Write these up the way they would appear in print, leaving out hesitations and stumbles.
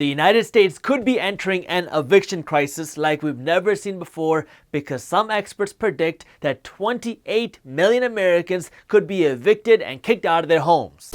The United States could be entering an eviction crisis like we've never seen before because some experts predict that 28 million Americans could be evicted and kicked out of their homes.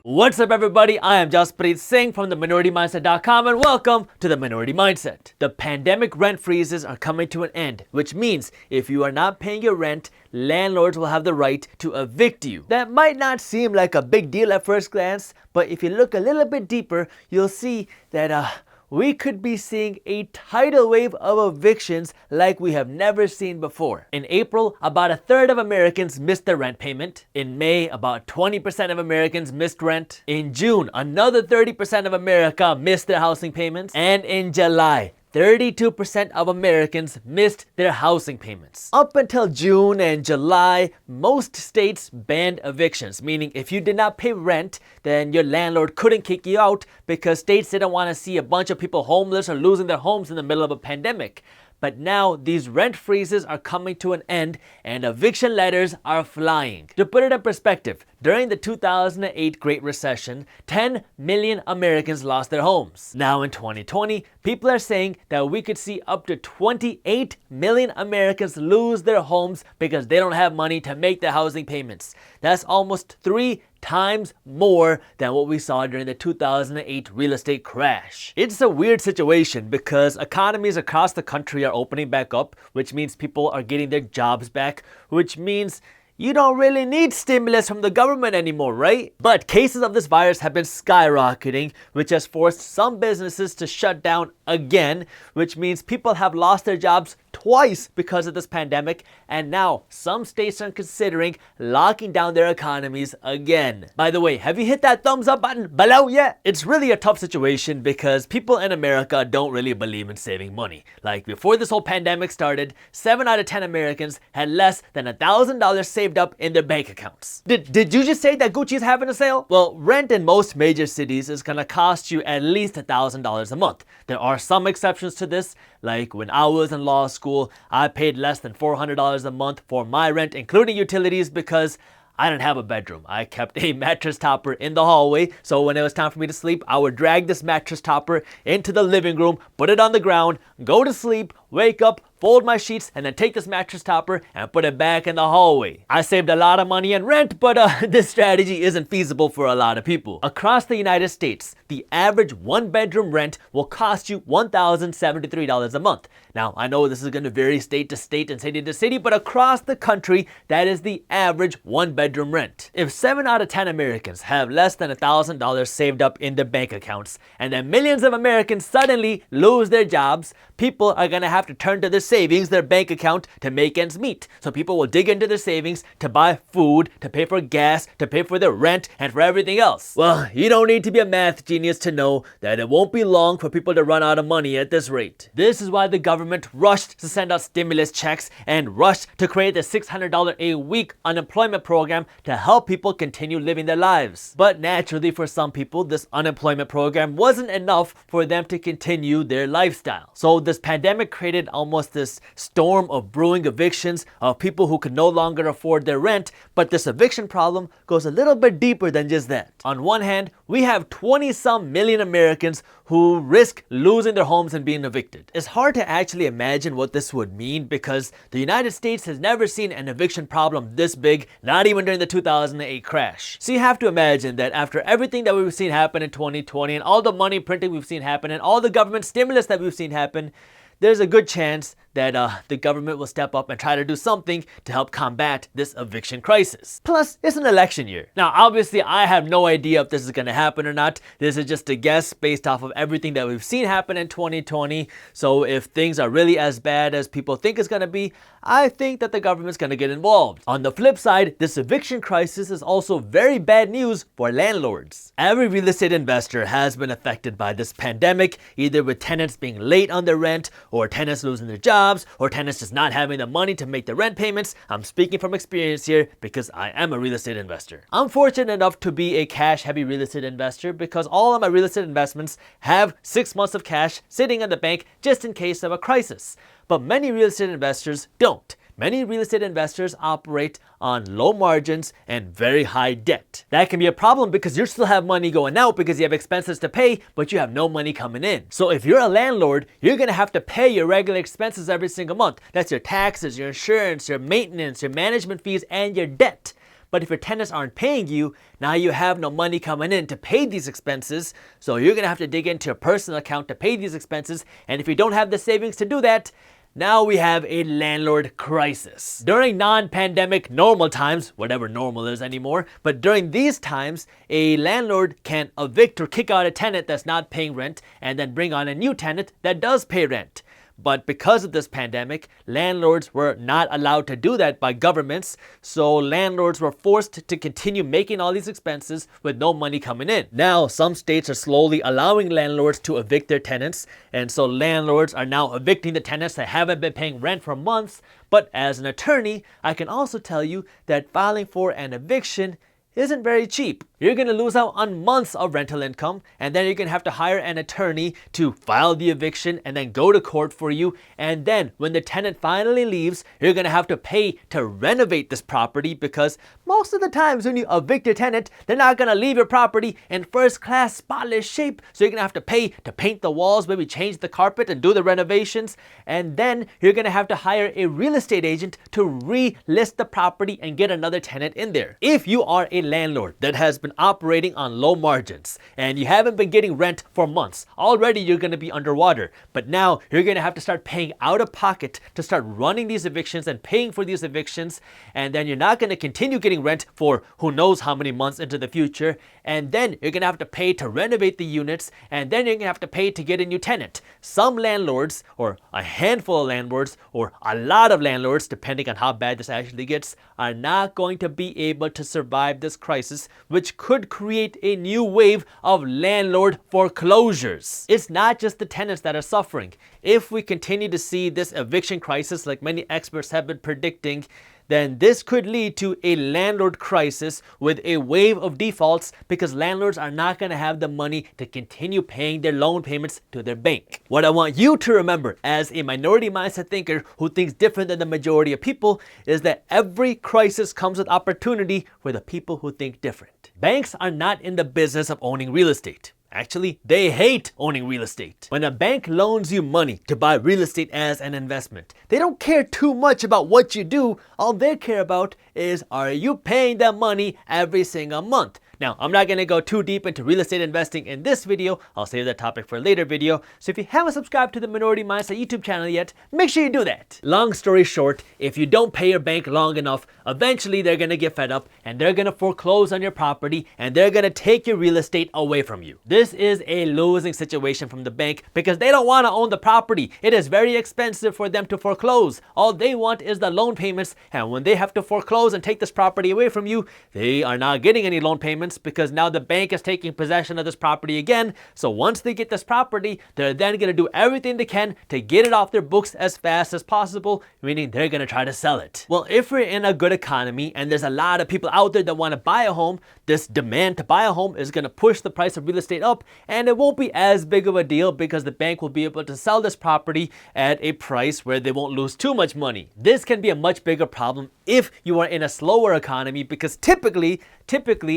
What's up everybody, I am Jaspreet Singh from theminoritymindset.com and welcome to The Minority Mindset. The pandemic rent freezes are coming to an end, which means if you are not paying your rent, landlords will have the right to evict you. That might not seem like a big deal at first glance, but if you look a little bit deeper, you'll see that we could be seeing a tidal wave of evictions like we have never seen before. In April, about a third of Americans missed their rent payment. In May, about 20% of Americans missed rent. In June, another 30% of America missed their housing payments. And in July, 32% of Americans missed their housing payments. Up until June and July, most states banned evictions, meaning if you did not pay rent, then your landlord couldn't kick you out because states didn't want to see a bunch of people homeless or losing their homes in the middle of a pandemic. But now these rent freezes are coming to an end and eviction letters are flying. To put it in perspective, during the 2008 Great Recession, 10 million Americans lost their homes. Now in 2020, people are saying that we could see up to 28 million Americans lose their homes because they don't have money to make their housing payments. That's almost 3 times more than what we saw during the 2008 real estate crash. It's a weird situation because economies across the country are opening back up, which means people are getting their jobs back, which means you don't really need stimulus from the government anymore, right? But cases of this virus have been skyrocketing, which has forced some businesses to shut down again, which means people have lost their jobs twice because of this pandemic, and now some states are considering locking down their economies again. By the way, have you hit that thumbs up button below yet? It's really a tough situation because people in America don't really believe in saving money. Like before this whole pandemic started, 7 out of 10 Americans had less than $1,000 saved up in their bank accounts. Did you just say that Gucci's having a sale? Well, rent in most major cities is gonna cost you at least $1,000 a month. There are some exceptions to this, like when I was in law school, I paid less than $400 a month for my rent, including utilities, because I didn't have a bedroom. I kept a mattress topper in the hallway, so when it was time for me to sleep, I would drag this mattress topper into the living room, put it on the ground, go to sleep, wake up, fold my sheets, and then take this mattress topper and put it back in the hallway. I saved a lot of money in rent, but this strategy isn't feasible for a lot of people. Across the United States, the average 1-bedroom rent will cost you $1,073 a month. Now, I know this is going to vary state to state and city to city, but across the country, that is the average 1-bedroom rent. If 7 out of 10 Americans have less than $1,000 saved up in their bank accounts, and then millions of Americans suddenly lose their jobs, people are going to have to turn to their savings, their bank account, to make ends meet. So people will dig into their savings to buy food, to pay for gas, to pay for their rent, and for everything else. Well, you don't need to be a math genius to know that it won't be long for people to run out of money at this rate. This is why the government rushed to send out stimulus checks and rushed to create the $600 a week unemployment program to help people continue living their lives. But naturally, for some people, this unemployment program wasn't enough for them to continue their lifestyle. So this pandemic created almost this storm of brewing evictions of people who could no longer afford their rent, but this eviction problem goes a little bit deeper than just that. On one hand, we have 20-some million Americans who risk losing their homes and being evicted. It's hard to actually imagine what this would mean because the United States has never seen an eviction problem this big, not even during the 2008 crash. So you have to imagine that after everything that we've seen happen in 2020 and all the money printing we've seen happen and all the government stimulus that we've seen happen, there's a good chance that the government will step up and try to do something to help combat this eviction crisis. Plus, it's an election year. Now, obviously, I have no idea if this is going to happen or not. This is just a guess based off of everything that we've seen happen in 2020. So if things are really as bad as people think it's going to be, I think that the government's going to get involved. On the flip side, this eviction crisis is also very bad news for landlords. Every real estate investor has been affected by this pandemic, either with tenants being late on their rent, or tenants losing their jobs, or tenants just not having the money to make the rent payments. I'm speaking from experience here because I am a real estate investor. I'm fortunate enough to be a cash-heavy real estate investor because all of my real estate investments have 6 months of cash sitting in the bank just in case of a crisis. But many real estate investors don't. many real estate investors operate on low margins and very high debt. That can be a problem because you still have money going out because you have expenses to pay, but you have no money coming in. So if you're a landlord, you're gonna have to pay your regular expenses every single month. That's your taxes, your insurance, your maintenance, your management fees, and your debt. But if your tenants aren't paying you, now you have no money coming in to pay these expenses. So you're gonna have to dig into your personal account to pay these expenses. And if you don't have the savings to do that, now we have a landlord crisis. During non-pandemic normal times, whatever normal is anymore, but during these times, a landlord can evict or kick out a tenant that's not paying rent and then bring on a new tenant that does pay rent. But because of this pandemic, landlords were not allowed to do that by governments, so landlords were forced to continue making all these expenses with no money coming in. Now, some states are slowly allowing landlords to evict their tenants, and so landlords are now evicting the tenants that haven't been paying rent for months. But as an attorney, I can also tell you that filing for an eviction isn't very cheap. You're gonna lose out on months of rental income, and then you're gonna have to hire an attorney to file the eviction and then go to court for you. And then when the tenant finally leaves, you're gonna have to pay to renovate this property, because most of the times when you evict a tenant, they're not gonna leave your property in first class spotless shape. So you're gonna have to pay to paint the walls, maybe change the carpet and do the renovations. And then you're gonna have to hire a real estate agent to relist the property and get another tenant in there. If you are a landlord that has been operating on low margins and you haven't been getting rent for months, already you're going to be underwater. But now you're going to have to start paying out of pocket to start running these evictions and paying for these evictions, and then you're not going to continue getting rent for who knows how many months into the future. And then you're going to have to pay to renovate the units, and then you're going to have to pay to get a new tenant. Some landlords, or a handful of landlords, or a lot of landlords, depending on how bad this actually gets, are not going to be able to survive this crisis, which could create a new wave of landlord foreclosures. It's not just the tenants that are suffering. If we continue to see this eviction crisis like many experts have been predicting, then this could lead to a landlord crisis with a wave of defaults, because landlords are not going to have the money to continue paying their loan payments to their bank. What I want you to remember as a minority mindset thinker who thinks different than the majority of people is that every crisis comes with opportunity for the people who think different. Banks are not in the business of owning real estate. Actually, they hate owning real estate. When a bank loans you money to buy real estate as an investment, they don't care too much about what you do. All they care about is, are you paying them money every single month? Now, I'm not going to go too deep into real estate investing in this video. I'll save that topic for a later video. So if you haven't subscribed to the Minority Mindset YouTube channel yet, make sure you do that. Long story short, if you don't pay your bank long enough, eventually they're going to get fed up and they're going to foreclose on your property and they're going to take your real estate away from you. This is a losing situation from the bank because they don't want to own the property. It is very expensive for them to foreclose. All they want is the loan payments, and when they have to foreclose and take this property away from you, they are not getting any loan payments because now the bank is taking possession of this property again. So once they get this property, they're then going to do everything they can to get it off their books as fast as possible, meaning they're going to try to sell it. Well, if we're in a good economy and there's a lot of people out there that want to buy a home, this demand to buy a home is going to push the price of real estate up, and it won't be as big of a deal because the bank will be able to sell this property at a price where they won't lose too much money. This can be a much bigger problem if you are in a slower economy, because typically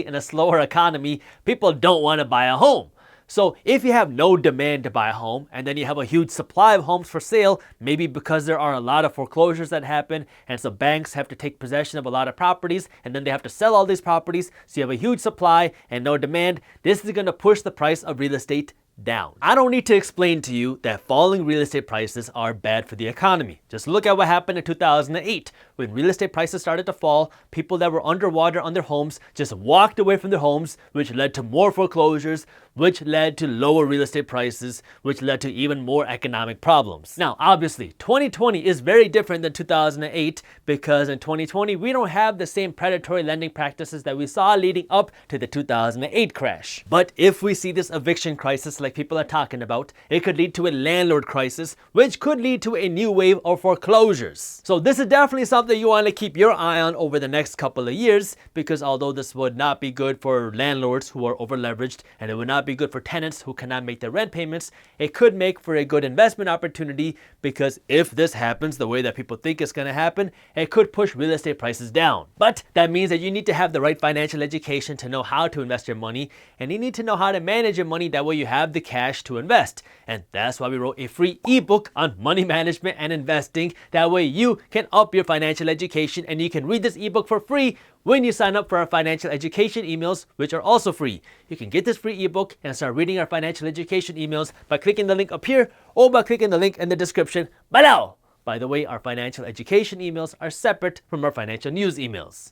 in a slower economy, people don't want to buy a home. So if you have no demand to buy a home and then you have a huge supply of homes for sale, maybe because there are a lot of foreclosures that happen and so banks have to take possession of a lot of properties and then they have to sell all these properties, so you have a huge supply and no demand, this is going to push the price of real estate down. I don't need to explain to you that falling real estate prices are bad for the economy. Just look at what happened in 2008. When real estate prices started to fall, people that were underwater on their homes just walked away from their homes, which led to more foreclosures, which led to lower real estate prices, which led to even more economic problems. Now, obviously, 2020 is very different than 2008 because in 2020, we don't have the same predatory lending practices that we saw leading up to the 2008 crash. But if we see this eviction crisis like like people are talking about, it could lead to a landlord crisis, which could lead to a new wave of foreclosures. So this is definitely something you want to keep your eye on over the next couple of years, because although this would not be good for landlords who are over leveraged, and it would not be good for tenants who cannot make their rent payments, it could make for a good investment opportunity, because if this happens the way that people think it's going to happen, it could push real estate prices down. But that means that you need to have the right financial education to know how to invest your money, and you need to know how to manage your money, that way you have the cash to invest. And that's why we wrote a free ebook on money management and investing. That way you can up your financial education, and you can read this ebook for free when you sign up for our financial education emails, which are also free. You can get this free ebook and start reading our financial education emails by clicking the link up here or by clicking the link in the description below. By the way, our financial education emails are separate from our financial news emails.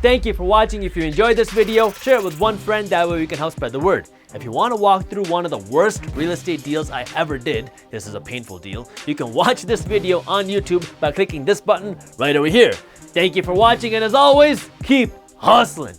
Thank you for watching. If you enjoyed this video, share it with one friend, that way we can help spread the word. If you want to walk through one of the worst real estate deals I ever did, this is a painful deal, you can watch this video on YouTube by clicking this button right over here. Thank you for watching, and as always, keep hustling.